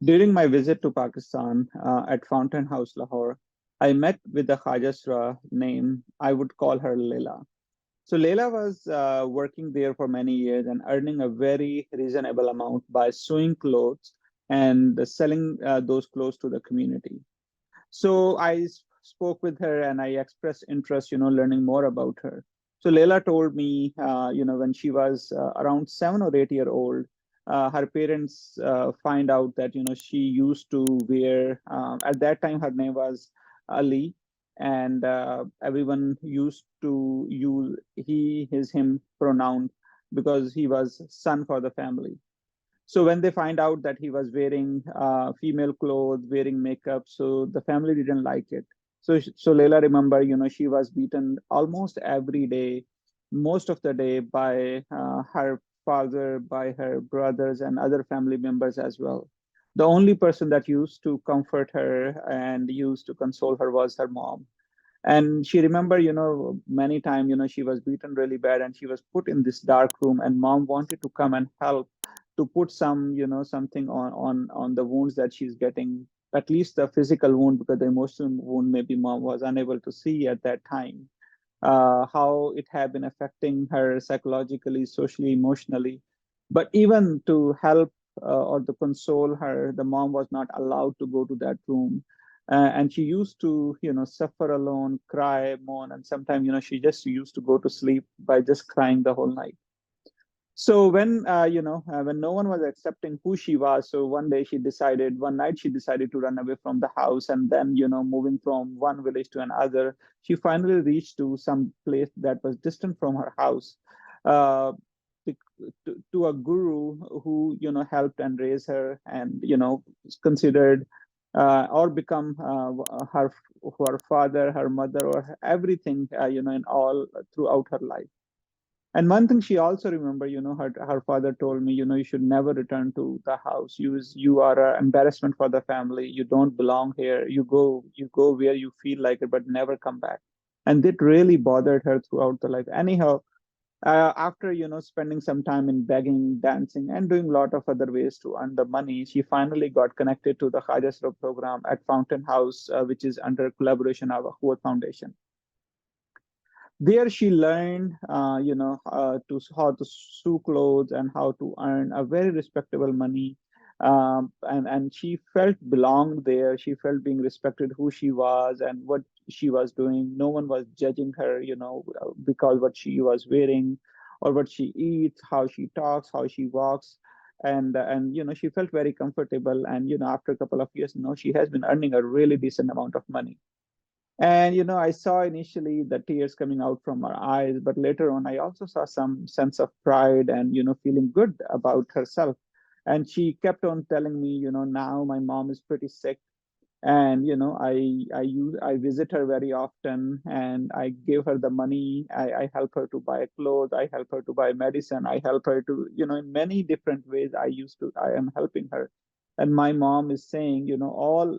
During my visit to Pakistan at Fountain House Lahore, I met with the Khawaja Sara name. I would call her Leila. So Leila was working there for many years and earning a very reasonable amount by sewing clothes and selling those clothes to the community. So spoke with her and I expressed interest, learning more about her. So Leila told me, when she was around 7 or 8 year old, her parents find out that, she used to wear, at that time, her name was Ali, and everyone used to use he, his, him pronoun because he was son for the family. So when they find out that he was wearing female clothes, wearing makeup, so the family didn't like it. So Leila remember, she was beaten almost every day, most of the day by her father, by her brothers and other family members as well. The only person that used to comfort her and used to console her was her mom. And she remember, many times, she was beaten really bad and she was put in this dark room and mom wanted to come and help to put some, something on the wounds that she's getting, at least the physical wound, because the emotional wound maybe mom was unable to see at that time, how it had been affecting her psychologically, socially, emotionally. But even to help or to console her, the mom was not allowed to go to that room. And she used to, suffer alone, cry, moan, and sometimes, she just used to go to sleep by just crying the whole night. So when no one was accepting who she was, so one night she decided to run away from the house, and then, moving from one village to another, she finally reached to some place that was distant from her house, uh, to a guru who, helped and raised her and, considered or become her father, her mother, or everything, in all throughout her life. And one thing she also remember, her father told me, you should never return to the house. You are an embarrassment for the family. You don't belong here. You go where you feel like it, but never come back. And it really bothered her throughout the life. Anyhow, after spending some time in begging, dancing, and doing a lot of other ways to earn the money, she finally got connected to the Khawaja Sara program at Fountain House, which is under collaboration of Akhuwat Foundation. There she learned, to how to sew clothes and how to earn a very respectable money. And she felt belonged there. She felt being respected who she was and what she was doing. No one was judging her, because what she was wearing or what she eats, how she talks, how she walks. And she felt very comfortable. And after a couple of years, she has been earning a really decent amount of money. And I saw initially the tears coming out from her eyes, but later on, I also saw some sense of pride and feeling good about herself. And she kept on telling me, now my mom is pretty sick, and I visit her very often, and I give her the money. I help her to buy clothes. I help her to buy medicine. I help her to in many different ways. I am helping her. And my mom is saying, all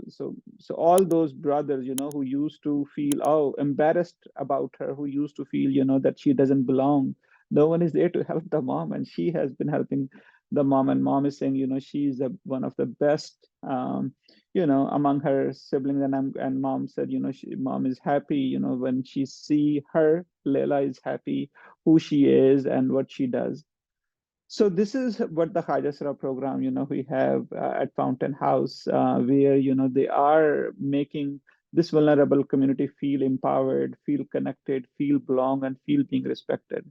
those brothers, who used to feel embarrassed about her, who used to feel that she doesn't belong, no one is there to help the mom, and she has been helping the mom. And mom is saying, she's one of the best, among her siblings. And mom said, mom is happy, when she see her. Leila is happy who she is and what she does. So this is what the Khawaja Sara program, we have at Fountain House, where, they are making this vulnerable community feel empowered, feel connected, feel belong, and feel being respected.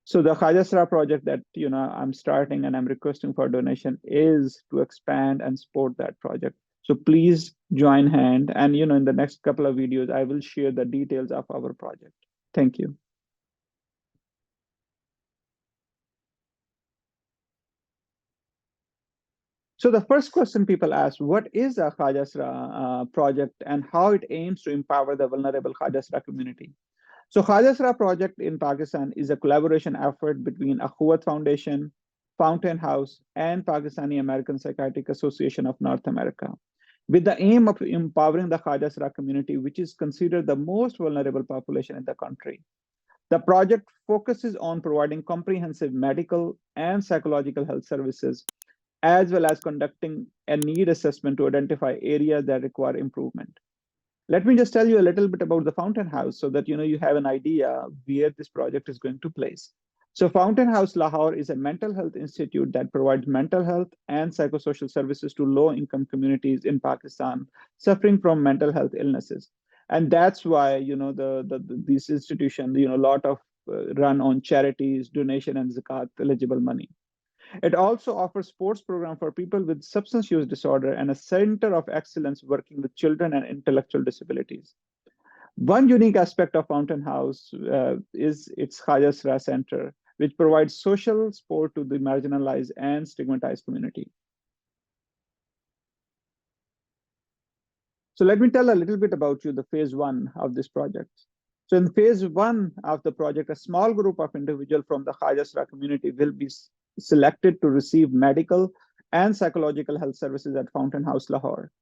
So the Khawaja Sara project that, I'm starting and I'm requesting for donation is to expand and support that project. So please join hand. And, in the next couple of videos, I will share the details of our project. Thank you. So the first question people ask, what is a Khawaja Sara project and how it aims to empower the vulnerable Khawaja Sara community? So Khawaja Sara project in Pakistan is a collaboration effort between Akhuwat Foundation, Fountain House, and Pakistani American Psychiatric Association of North America, with the aim of empowering the Khawaja Sara community, which is considered the most vulnerable population in the country. The project focuses on providing comprehensive medical and psychological health services as well as conducting a need assessment to identify areas that require improvement. Let me just tell you a little bit about the Fountain House so that you have an idea where this project is going to place. So Fountain House Lahore is a mental health institute that provides mental health and psychosocial services to low-income communities in Pakistan suffering from mental health illnesses. And that's why these institutions, a lot of run on charities, donation, and zakat eligible money. It also offers sports program for people with substance use disorder and a center of excellence working with children and intellectual disabilities. One unique aspect of Fountain House is its Khawaja Sara Center, which provides social support to the marginalized and stigmatized community. So let me tell a little bit about the phase one of this project. So in phase one of the project, a small group of individuals from the Khawaja Sara community will be selected to receive medical and psychological health services at Fountain House Lahore.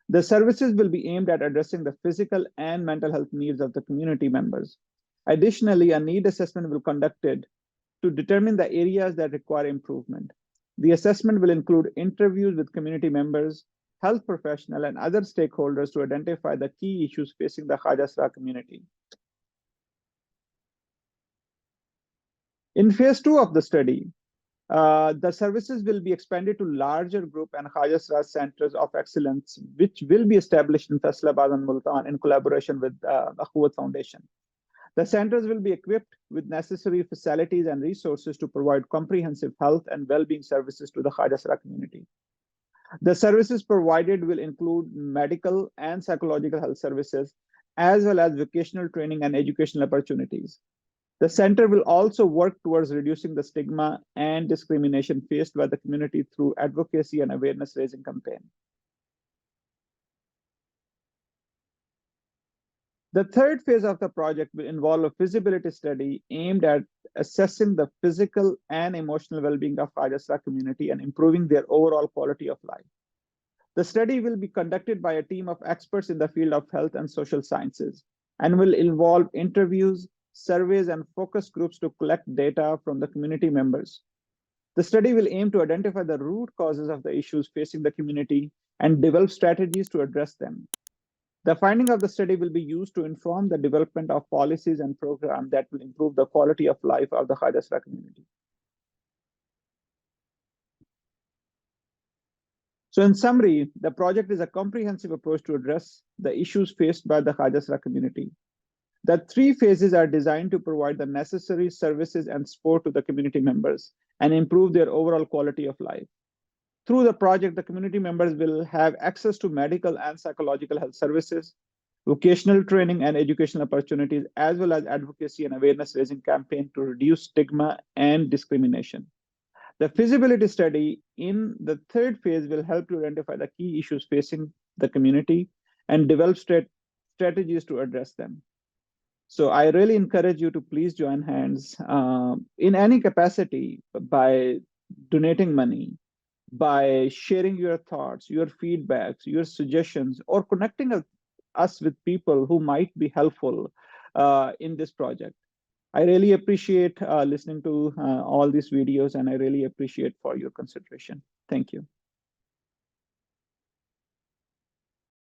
The services will be aimed at addressing the physical and mental health needs of the community members. Additionally, a need assessment will be conducted to determine the areas that require improvement. The assessment will include interviews with community members, health professionals, and other stakeholders to identify the key issues facing the Khawaja Sara community. In phase two of the study, the services will be expanded to larger group and Khawaja Sara centers of excellence, which will be established in Faisalabad and Multan in collaboration with Akhuwat Foundation. The centers will be equipped with necessary facilities and resources to provide comprehensive health and well-being services to the Khawaja Sara community. The services provided will include medical and psychological health services, as well as vocational training and educational opportunities. The center will also work towards reducing the stigma and discrimination faced by the community through advocacy and awareness raising campaign. The third phase of the project will involve a feasibility study aimed at assessing the physical and emotional well-being of Khawaja Sara community and improving their overall quality of life. The study will be conducted by a team of experts in the field of health and social sciences and will involve interviews, surveys, and focus groups to collect data from the community members. The study will aim to identify the root causes of the issues facing the community and develop strategies to address them. The finding of the study will be used to inform the development of policies and programs that will improve the quality of life of the Khawaja Sara community. So in summary, the project is a comprehensive approach to address the issues faced by the Khawaja Sara community. The three phases are designed to provide the necessary services and support to the community members and improve their overall quality of life. Through the project, the community members will have access to medical and psychological health services, vocational training and educational opportunities, as well as advocacy and awareness raising campaign to reduce stigma and discrimination. The feasibility study in the third phase will help to identify the key issues facing the community and develop strategies to address them. So I really encourage you to please join hands in any capacity by donating money, by sharing your thoughts, your feedbacks, your suggestions, or connecting us with people who might be helpful in this project. I really appreciate listening to all these videos, and I really appreciate for your consideration. Thank you.